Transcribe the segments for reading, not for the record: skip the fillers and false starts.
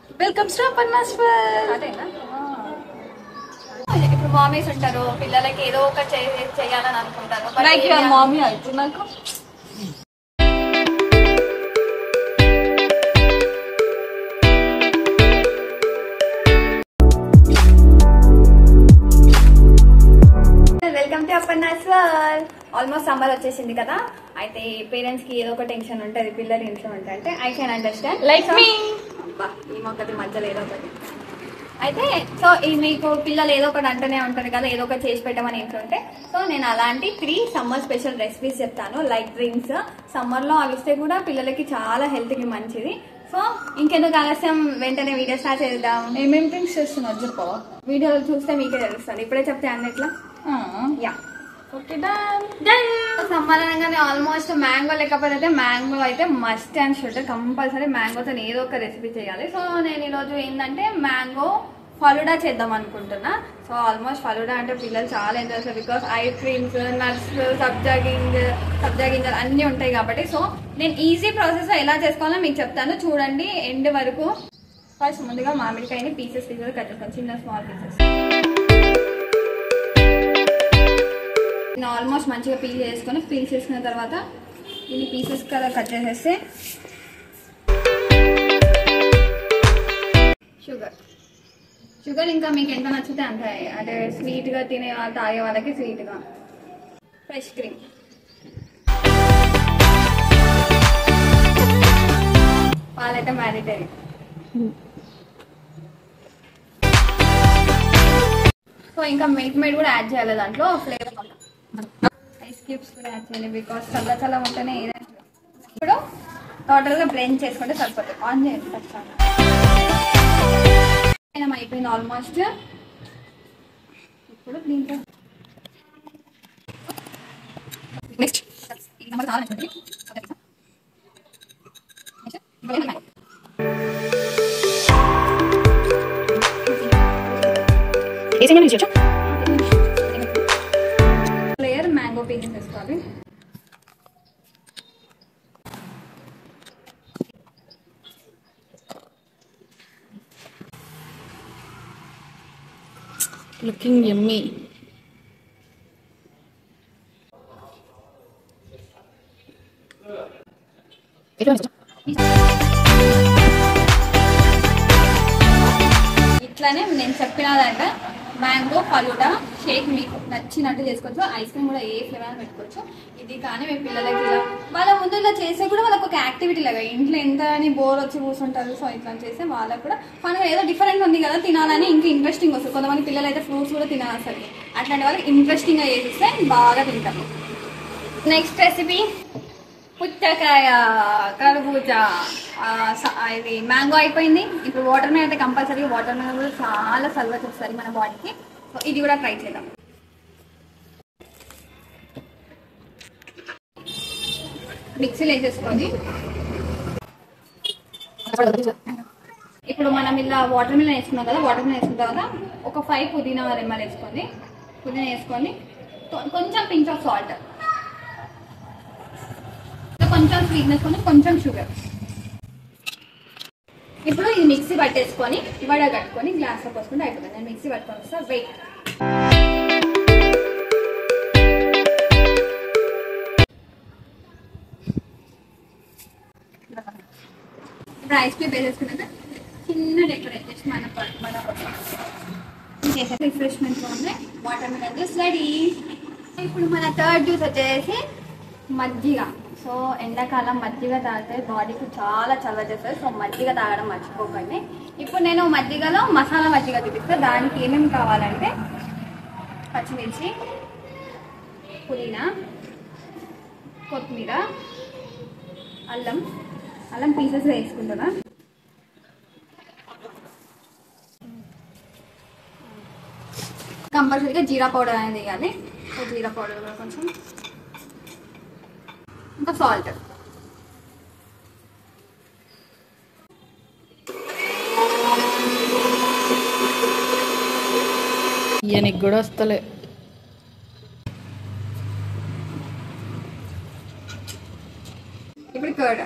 Welcome to Aparna's world. అదేనా ఇప్పుడు mummies ఉంటారు, పిల్లలకి ఏదో ఒకటి చేయాలని అనుకుంటారు. లైక్ యువర్ మామీ అయితే నాకు welcome to Aparna's world. Almost summer వచ్చేసింది కదా, అయితే పేరెంట్స్ కి ఏదో ఒక టెన్షన్ ఉంటుంది, పిల్లలు ఇంట్లో ఉంటాయి అంటే ఐ కెన్ అండర్స్టాండ్. లైక్ మీ ఈ మొక్కటి మధ్యలో ఏదో ఒకటి అయితే సో ఈ మీకు పిల్లలు ఏదో ఒకటి అంటూనే ఉంటారు కదా, ఏదో ఒకటి చేసి పెట్టమని ఇంట్లో ఉంటే, సో నేను అలాంటి 3 సమ్మర్ స్పెషల్ రెసిపీస్ చెప్తాను. లైక్ డ్రింక్స్, సమ్మర్ లో అవి ఇస్తే కూడా పిల్లలకి చాలా హెల్త్ కి మంచిది. సో ఇంకెందుకు ఆలస్యం, వెంటనే వీడియో స్టార్ట్ చేద్దాం. ఏమేమి థింగ్స్ చేస్తున్నావు చెప్పవా? వీడియోలు చూస్తే మీకే తెలుస్తుంది, ఇప్పుడే చెప్తే అన్నట్లా. Ya okay done. సమ్మర్ అనగానే ఆల్మోస్ట్ మ్యాంగో లేకపోతే మ్యాంగో అయితే మస్ట్ అండ్ షుడ్, కంపల్సరీ మ్యాంగోతో ఏదో ఒక రెసిపీ చేయాలి. సో నేను ఈరోజు ఏంటంటే మ్యాంగో ఫలుడా చేద్దాం అనుకుంటున్నా. సో ఆల్మోస్ట్ ఫలుడా అంటే పిల్లలు చాలా ఎంజాయ్ చేస్తారు, బికాస్ ఐస్ క్రీమ్స్, నట్స్, సబ్జా గింజలు అన్నీ ఉంటాయి కాబట్టి. సో నేను ఈజీ ప్రాసెస్ ఎలా చేసుకోవాలో మీకు చెప్తాను, చూడండి ఎండ్ వరకు. ఫస్ట్ ముందుగా మామిడికాయని పీసెస్ కట్ చేసుకోండి, చిన్న స్మాల్ పీసెస్. ఆల్మోస్ట్ మంచిగా పీల్ చేసుకున్న తర్వాత ఇన్ని పీసెస్ కదా కట్ చేసేస్తే షుగర్ ఇంకా మీకు ఎంత నచ్చితే అంత, అంటే స్వీట్గా తినే తాగే వాళ్ళకి స్వీట్గా. ఫ్రెష్ క్రీమ్, పాలైతే మ్యాండేటరీ. సో ఇంకా మిల్క్ మేడ్ కూడా యాడ్ చేయాలి దాంట్లో, ఫ్లేవర్ ఐస్ క్యూబ్స్ కూడా యాడ్ చేయాలి, బికాస్ చల్ల ఉంటేనే ఏదైనా. ఇప్పుడు టోటల్గా బ్లెండ్ చేసుకుంటే సరిపోతుంది. ఆన్ చేయండి ఖచ్చితంగా. అయిపోయింది ఆల్మోస్ట్. ఇప్పుడు దీంట్లో నెక్స్ట్ లేయర్ మ్యాంగో పీసెస్ వేసుకోవాలి. లుకింగ్ యమ్మీ. ఇట్లానే నేను చెప్పినదంటే మ్యాంగో ఫలూడా షేక్ మీకు నచ్చినట్టు చేసుకోవచ్చు. ఐస్ క్రీమ్ కూడా ఏ ఫ్లేవర్ పెట్టుకోవచ్చు. ఇది కానీ మీ పిల్లలకి ఇలా వాళ్ళ ముందు ఇలా చేసే కూడా వాళ్ళకి ఒక యాక్టివిటీ లాగా, ఇంట్లో ఎంత అని బోర్ వచ్చి కూర్చుంటారు. సో ఇట్లా చేస్తే వాళ్ళకి కూడా ఫన్గా ఏదో డిఫరెంట్ ఉంది కదా తినాలని ఇంకా ఇంట్రెస్టింగ్ వస్తుంది. కొంతమంది పిల్లలు అయితే ఫ్రూట్స్ కూడా తినాలి అసలు, అట్లాంటి వాళ్ళకి ఇంట్రెస్టింగ్గా చేసిస్తే బాగా తింటారు. నెక్స్ట్ రెసిపీ పుచ్చకాయ, కర్బూజా. ఇది మ్యాంగో అయిపోయింది. ఇప్పుడు వాటర్ మిలన్ అయితే కంపల్సరీ, వాటర్ మిలన్ కూడా చాలా సల్వ చేస్తుంది మన బాడీకి. సో ఇది కూడా ట్రై చేద్దాం. మిక్సీలో వేసేసుకొని ఇప్పుడు మనం ఇలా వాటర్ మిలన్ వేసుకున్నాం కదా, వాటర్ మిలన్ వేసుకున్న తర్వాత ఒక 5 పుదీనా రెమ్మలు వేసుకొని, కొంచెం పించ్ ఆఫ్ సాల్ట్, కొంచెం స్వీట్నెస్ కొని, కొంచెం షుగర్. ఇప్పుడు ఇది మిక్సీ పట్టేసుకొని వడగట్టుకొని గ్లాస్లో పోసుకుంటే అయిపోతుంది. నేను మిక్సీ పట్టుకొని వస్తా, వెయిట్. ఇప్పుడు ఐస్ క్రీమ్ వేసేసుకున్నాక చిన్న డెకరేట్ చేసి మన రిఫ్రెష్మెంట్గా ఉంది. Water melon juice ready. ఇప్పుడు మన థర్డ్ జ్యూస్ వచ్చేసి మజ్జిగ. సో ఎండాకాలం మజ్జిగ తాగితే బాడీకి చాలా చలవ చేస్తుంది. సో మజ్జిగ తాగడం మర్చిపోకండి. ఇప్పుడు నేను మజ్జిగలో మసాలా మజ్జిగ చూపిస్తాను. దానికి ఏమేమి కావాలంటే పచ్చిమిర్చి, పుదీనా, కొత్తిమీర, అల్లం పీసెస్ వేసుకుంటున్నా. కంపల్సరీగా జీరా పౌడర్ అనేది వేయాలి. సో జీరా పౌడర్ కూడా కొంచెం, ఇంకా సాల్ట్. నీకు కూడా వస్తలే. ఇప్పుడు కర్డ్,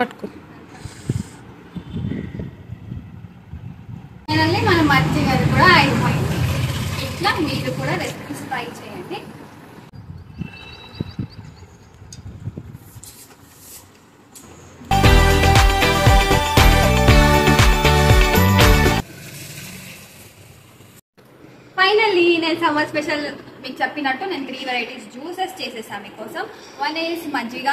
పట్టుకో. ఫైనల్లీ మన మజ్జిగ కూడా అయిపోయింది. ఇట్లా మీరు కూడా రెసిపీస్ ట్రై చేయండి. ఫైనల్లీ నేను సమ్మర్ స్పెషల్ మీకు చెప్పినట్టు నేను 3 వెరైటీస్ జ్యూసెస్ చేసేసాను మీకోసం. వన్ ఈస్ మజ్జిగ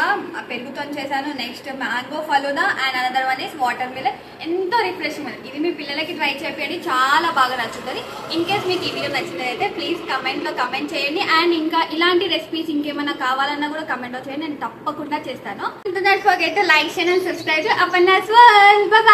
పెరుగుతో చేశాను, next mango falooda and another one is water melon. ఎంతో రిఫ్రెషింగ్. ఇది మీ పిల్లలకి ట్రై చేయండి, చాలా బాగా నచ్చుతుంది. ఇన్ కేస్ మీకు ఈ వీడియో నచ్చినట్లయితే ప్లీజ్ కమెంట్లో కమెంట్ చేయండి. అండ్ ఇంకా ఇలాంటి రెసిపీస్ ఇంకేమైనా కావాలన్నా కూడా కమెంట్లో చేయండి, నేను తప్పకుండా చేస్తాను. Don't forget to like, share and subscribe to Aparna's world. By.